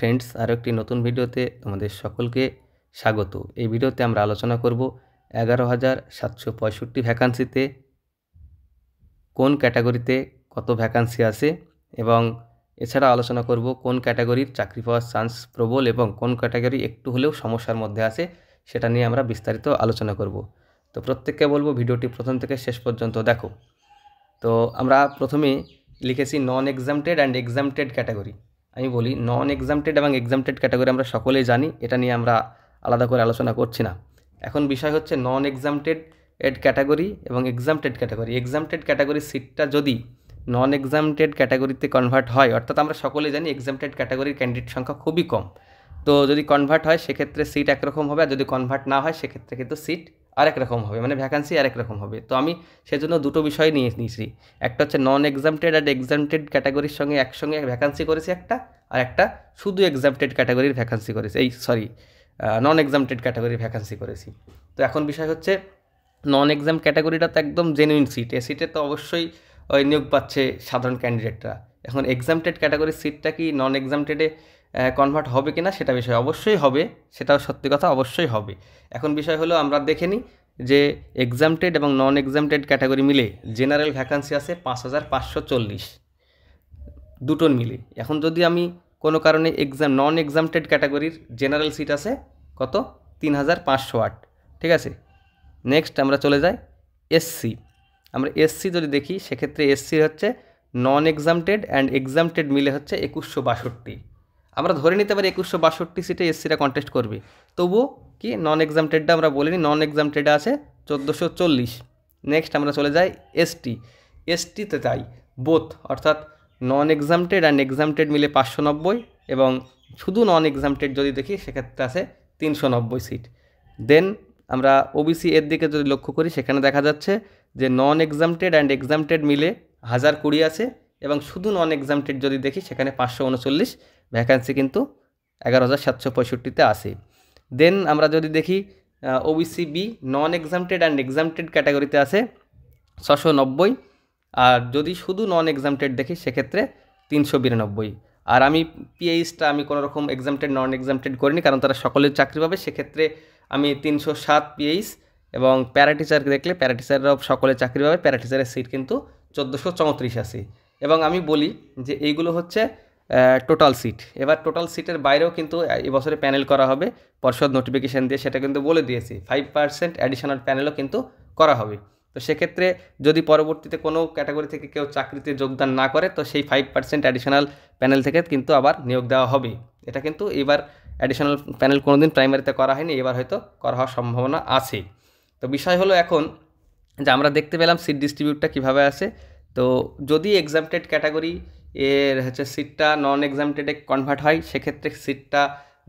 Friends, আরও একটি নতুন ভিডিওতে তোমাদের সকলকে স্বাগত। এই ভিডিওতে আমরা আলোচনা করব 11,765 ভ্যাকান্সিতে কোন ক্যাটাগরিতে কত ভ্যাকান্সি আছে এবং এছাড়া আলোচনা করব কোন ক্যাটাগরির চাকরি পাওয়ার চান্স প্রবল এবং কোন ক্যাটাগরি একটু হলেও সমস্যার মধ্যে আছে, সেটা নিয়ে আমরা বিস্তারিত আলোচনা করব। তো প্রত্যেককে বলবো ভিডিওটি প্রথম থেকে শেষ পর্যন্ত দেখো। তো আমরা প্রথমে লিখেছি নন এক্সামটেড অ্যান্ড এক্সামটেড ক্যাটাগরি। আমি বলি নন এক্সামটেড এবং এক্সামটেড ক্যাটাগরি আমরা সকলেই জানি, এটা নিয়ে আমরা আলাদা করে আলোচনা করছি না। এখন বিষয় হচ্ছে নন এক্সামটেড ক্যাটাগরি এবং এক্সামটেড ক্যাটাগরি। এক্সামটেড ক্যাটাগরির সিটটা যদি নন এক্সামটেড ক্যাটাগরিতে কনভার্ট হয়, অর্থাৎ আমরা সকলেই জানি এক্সামটেড ক্যাটাগরির ক্যান্ডিডেট সংখ্যা খুবই কম, তো যদি কনভার্ট হয় সেক্ষেত্রে সিট একরকম হবে, আর যদি কনভার্ট না হয় সেক্ষেত্রে কিন্তু সিট আরেক রকম হবে, মানে ভ্যাকান্সি আরেক রকম হবে। তো আমি সেজন্য দুটো বিষয় নিয়ে নিয়েছি, একটা হচ্ছে নন এক্সামটেড আর এক্সামটেড ক্যাটাগরির সঙ্গে একসঙ্গে ভ্যাকান্সি করেছি একটা, আর একটা শুধু এক্সামটেড ক্যাটাগরির ভ্যাকান্সি করেছি, নন এক্সামটেড ক্যাটাগরির ভ্যাকান্সি করেছি। তো এখন বিষয় হচ্ছে নন এক্সাম ক্যাটাগরিটা তো একদম জেনুইন সিট, এ সিটে তো অবশ্যই ওই নিয়োগ পাচ্ছে সাধারণ ক্যান্ডিডেটরা। এখন এক্সামটেড ক্যাটাগরির সিটটা কি নন এক্সামটেডে কনভার্ট হবে কি না সেটা বিষয়, অবশ্যই হবে, সেটাও সত্যি কথা, অবশ্যই হবে। এখন বিষয় হলো আমরা দেখে নিই যে এক্সামটেড এবং নন এক্সামটেড ক্যাটাগরি মিলে জেনারেল ভ্যাকান্সি আছে 5,540 দুটোর মিলে। এখন যদি আমি কোনো কারণে নন এক্সামটেড ক্যাটাগরির জেনারেল সিট আছে কত, 3,508, ঠিক আছে। নেক্সট আমরা চলে যাই এসসি। আমরা এসসি যদি দেখি সেক্ষেত্রে এসসি হচ্ছে নন এক্সামটেড অ্যান্ড এক্সামটেড মিলে হচ্ছে 2,162। আমরা ধরে নিতে পারি 2,162 সিটে এসসিটা কন্টেস্ট করবে, তবুও কি নন এক্সামটেডটা আমরা বলিনি, নন এক্সামটেডে আছে 1,440। নেক্সট আমরা চলে যাই এসটি। এসটিতে তাই বোথ, অর্থাৎ নন এক্সামটেড অ্যান্ড এক্সামটেড মিলে 590 এবং শুধু নন এক্সামটেড যদি দেখি সেক্ষেত্রে আছে 390 সিট। দেন আমরা ওবিসি এর দিকে যদি লক্ষ্য করি সেখানে দেখা যাচ্ছে যে নন এক্সামটেড অ্যান্ড এক্সামটেড মিলে 1,020 আছে এবং শুধু নন এক্সামটেড যদি দেখি সেখানে 539 ভ্যাকান্সি কিন্তু 11,765-তে আসে। দেন আমরা যদি দেখি OBC B non exempted and exempted ক্যাটাগরিতে আছে 690, আর যদি শুধু নন এক্সামটেড দেখি সেক্ষেত্রে 392। আর আমি পিএইচটা আমি কোনো রকম এক্সামটেড নন এক্সামটেড করিনি, কারণ তারা সকলের চাকরি পাবে, সেক্ষেত্রে আমি 307 পিএইচ এবং প্যারাটিচার দেখলে প্যারাটিচাররাও সকলে চাকরি পাবে, প্যারাটিচারের সিট কিন্তু 1,434 আছে। এবং আমি বলি যে এইগুলো হচ্ছে টোটাল সিট। এবার টোটাল সিটের বাইরেও কিন্তু এবছরে প্যানেল করা হবে, পর্ষদ নোটিফিকেশান দিয়ে সেটা কিন্তু বলে দিয়েছি, 5% অ্যাডিশনাল প্যানেলও কিন্তু করা হবে। তো সেক্ষেত্রে যদি পরবর্তীতে কোনো ক্যাটাগরি থেকে কেউ চাকরিতে যোগদান না করে, তো সেই 5% অ্যাডিশনাল প্যানেল থেকে কিন্তু আবার নিয়োগ দেওয়া হবে। এটা কিন্তু এবার অ্যাডিশনাল প্যানেল কোনো দিন প্রাইমারিতে করা হয়নি, এবার হয়তো করা হওয়ার সম্ভাবনা আছে। তো বিষয় হলো এখন যে আমরা দেখতে পেলাম সিট ডিস্ট্রিবিউটটা কীভাবে আছে। তো যদি এক্সামটেড ক্যাটাগরি এর হচ্ছে সিটটা নন এক্সামটেডে কনভার্ট হয় সেক্ষেত্রে সিটটা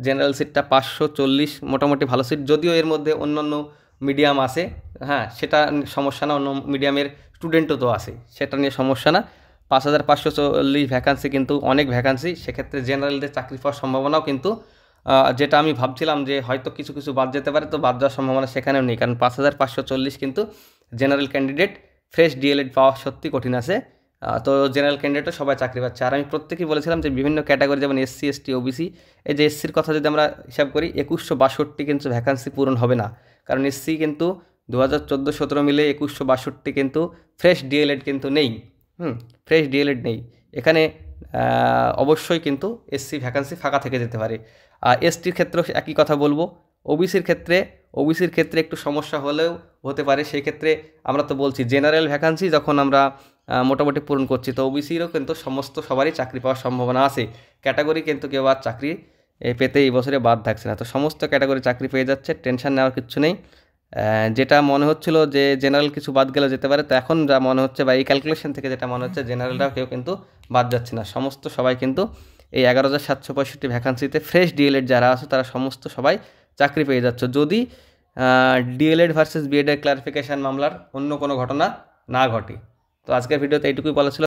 জেনারেল সিটটা 540 মোটামুটি ভালো সিট, যদিও এর মধ্যে অন্যান্য মিডিয়াম আছে, হ্যাঁ সেটা সমস্যা না, অন্য মিডিয়ামের স্টুডেন্টও তো আছে, সেটা নিয়ে সমস্যা না। 5,540 ভ্যাকান্সি কিন্তু অনেক ভ্যাকান্সি, সেক্ষেত্রে জেনারেলদের চাকরি পাওয়ার সম্ভাবনাও কিন্তু যেটা আমি ভাবছিলাম যে হয়তো কিছু কিছু বাদ যেতে পারে, তো বাদ যাওয়ার সম্ভাবনা সেখানেও নেই, কারণ 5,540 কিন্তু জেনারেল ক্যান্ডিডেট ফ্রেশ ডিএলএড পাওয়া সত্যি কঠিন আছে। তো জেনারেল ক্যান্ডিডেটও সবাই চাকরি পাচ্ছে। আর আমি প্রত্যেকেই বলেছিলাম যে বিভিন্ন ক্যাটাগরি যেমন এসসি এসটি ওবিসি, এই যে এসসির কথা যদি আমরা হিসাব করি 2,162 কিন্তু ভ্যাকান্সি পূরণ হবে না, কারণ এসসি কিন্তু 2014-17 মিলে 2,162 কিন্তু ফ্রেশ ডিএলএড কিন্তু নেই, ফ্রেশ ডিএলএড নেই এখানে। অবশ্যই কিন্তু এসসি ভ্যাকান্সি ফাঁকা থেকে যেতে পারে। আর এসটির ক্ষেত্রেও একই কথা বলবো। ওবিসির ক্ষেত্রে একটু সমস্যা হলেও হতে পারে, সেই ক্ষেত্রে আমরা তো বলছি জেনারেল ভ্যাকান্সি যখন আমরা মোটামুটি পূরণ করছি, তো ওবিসিরও কিন্তু সবারই চাকরি পাওয়ার সম্ভাবনা আছে। ক্যাটাগরি কিন্তু কেউ আর চাকরি পেতে এই বছরে বাদ থাকছে না, তো সমস্ত ক্যাটাগরি চাকরি পেয়ে যাচ্ছে, টেনশন নেওয়ার কিছু নেই। যেটা মনে হচ্ছিল যে জেনারেল কিছু বাদ গেলে যেতে পারে, তো এখন যা মনে হচ্ছে বা এই ক্যালকুলেশন থেকে যেটা মনে হচ্ছে জেনারেলরাও কেউ কিন্তু বাদ যাচ্ছে না, সবাই কিন্তু এই 11,765 ভ্যাকান্সিতে ফ্রেশ ডিএলএড যারা আছে তারা সবাই চাকরি পেয়ে যাচ্ছে, যদি ডিএলএড ভার্সেস বিএডের ক্লারিফিকেশান মামলার অন্য কোনো ঘটনা না ঘটে। তো আজকের ভিডিওতে এইটুকুই বলা ছিল।